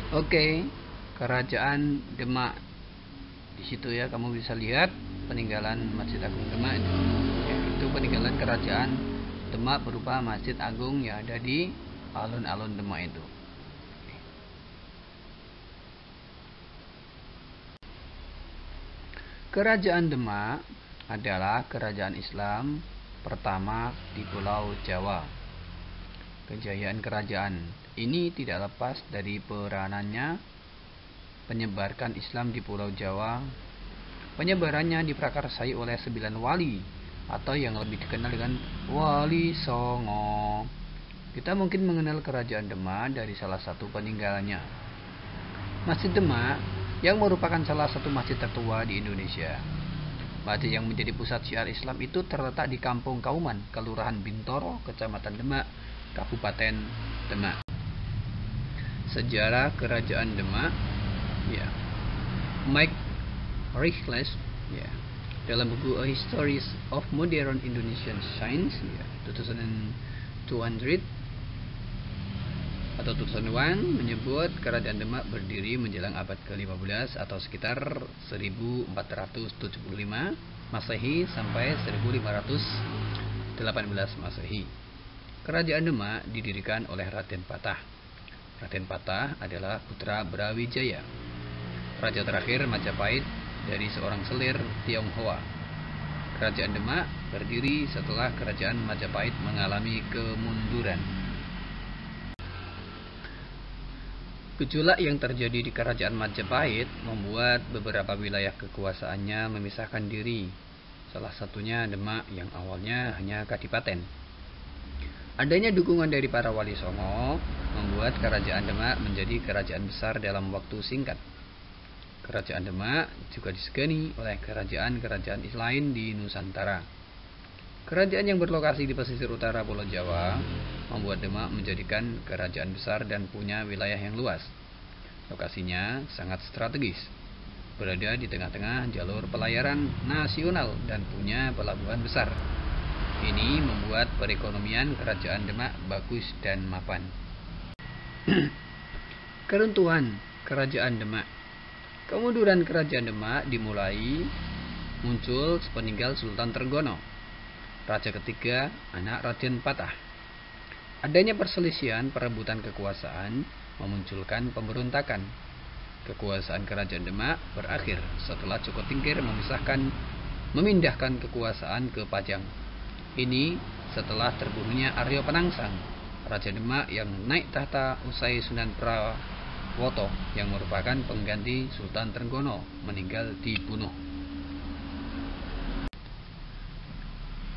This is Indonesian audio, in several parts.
Oke, Kerajaan Demak. Di situ ya kamu bisa lihat peninggalan Masjid Agung Demak itu. Ya, itu peninggalan Kerajaan Demak berupa Masjid Agung yang ada di alun-alun Demak itu. Kerajaan Demak adalah kerajaan Islam pertama di Pulau Jawa. Kejayaan kerajaan ini tidak lepas dari peranannya penyebarkan Islam di Pulau Jawa. Penyebarannya diprakarsai oleh 9 wali atau yang lebih dikenal dengan Wali Songo. Kita mungkin mengenal kerajaan Demak dari salah satu peninggalannya, Masjid Demak, yang merupakan salah satu masjid tertua di Indonesia. Masjid yang menjadi pusat syiar Islam itu terletak di Kampung Kauman, Kelurahan Bintoro, Kecamatan Demak, Kabupaten Demak. Sejarah Kerajaan Demak, ya, Mike Richles, ya, dalam buku A History of Modern Indonesian Science, ya, 2200 atau 2001, menyebut Kerajaan Demak berdiri menjelang abad ke-15 atau sekitar 1475 Masehi sampai 1518 Masehi. Kerajaan Demak didirikan oleh Raden Patah. Raden Patah adalah putra Brawijaya, raja terakhir Majapahit dari seorang selir Tionghoa. Kerajaan Demak berdiri setelah Kerajaan Majapahit mengalami kemunduran. Gejolak yang terjadi di Kerajaan Majapahit membuat beberapa wilayah kekuasaannya memisahkan diri. Salah satunya Demak yang awalnya hanya kadipaten. Adanya dukungan dari para wali Songo membuat Kerajaan Demak menjadi kerajaan besar dalam waktu singkat. Kerajaan Demak juga disegani oleh kerajaan-kerajaan lain di Nusantara. Kerajaan yang berlokasi di pesisir utara Pulau Jawa membuat Demak menjadikan kerajaan besar dan punya wilayah yang luas. Lokasinya sangat strategis, berada di tengah-tengah jalur pelayaran nasional dan punya pelabuhan besar. Ini membuat perekonomian Kerajaan Demak bagus dan mapan. Keruntuhan Kerajaan Demak. Kemunduran Kerajaan Demak dimulai muncul sepeninggal Sultan Trenggono, raja ketiga anak Raden Patah. Adanya perselisihan perebutan kekuasaan memunculkan pemberontakan. Kekuasaan Kerajaan Demak berakhir setelah Joko Tingkir memindahkan kekuasaan ke Pajang. Ini setelah terbunuhnya Aryo Penangsang, Raja Demak yang naik tahta usai Sunan Prawoto yang merupakan pengganti Sultan Trenggono meninggal dibunuh.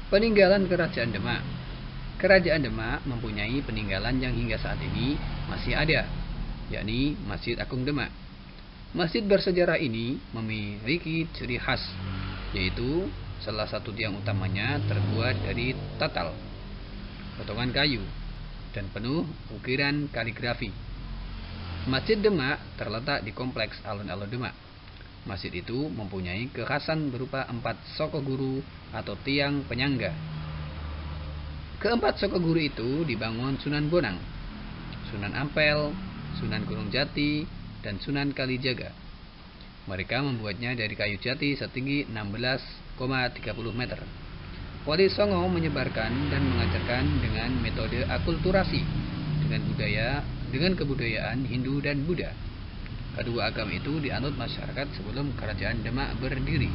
Peninggalan Kerajaan Demak. Kerajaan Demak mempunyai peninggalan yang hingga saat ini masih ada, yakni Masjid Agung Demak. Masjid bersejarah ini memiliki ciri khas, yaitu salah satu tiang utamanya terbuat dari tatal, potongan kayu, dan penuh ukiran kaligrafi. Masjid Demak terletak di kompleks alun-alun Demak. Masjid itu mempunyai kekhasan berupa 4 soko guru atau tiang penyangga. Keempat soko guru itu dibangun Sunan Bonang, Sunan Ampel, Sunan Gunung Jati, dan Sunan Kalijaga. Mereka membuatnya dari kayu jati setinggi 16,30 meter. Wali Songo menyebarkan dan mengajarkan dengan metode akulturasi dengan kebudayaan Hindu dan Buddha. Kedua agama itu dianut masyarakat sebelum Kerajaan Demak berdiri.